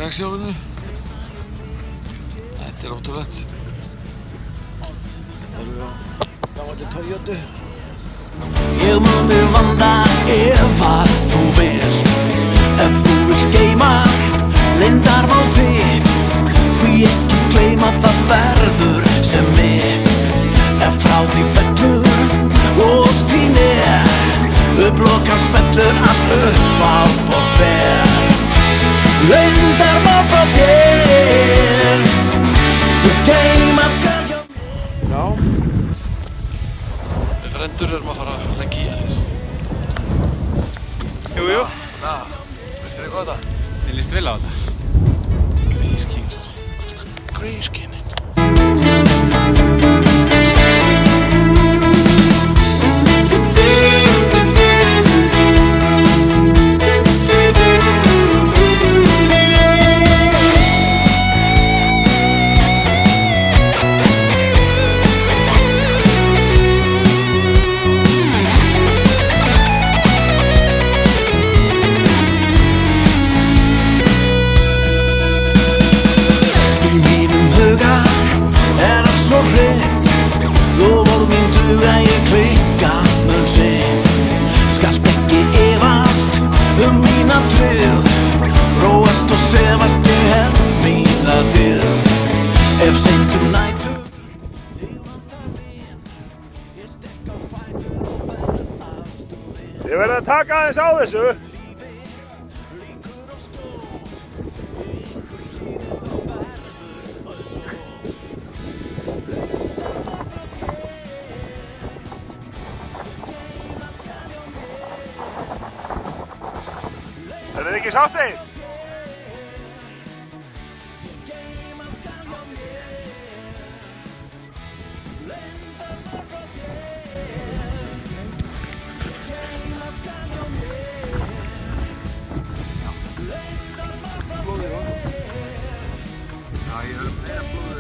Strax hjólinu. Þetta ótrúlegt. Það eru á gamalli Toyota. Ég mun þig vanda ef að þú vilt. Ef þú vilt geyma leyndarmál þitt, því ekki gleyma það verður sem mitt. Ef frá því fellur og stín upplokan spellur allt upp á borð fer. Leyndarmál frá þér, þú geyma skal hjá mér. Já. Við frendur erum að fara að leggja í allir. Jú. Veist þér eitthvað á þetta? Mér líst vel á þetta. Grease King. Grease King. Róast og sefast ég held mína dyr. Ef seint nætur þig vantar vin, ég stekk á fætur og verð að stóðin. Ég verð að taka aðeins á þessu. Líkur og skót, ykkur síður þá verður öll skót. Leyndarmál frá þér, geyma skal hjá mér. Eruð þið ekki sáttir? Já, ég höfum meira blóðið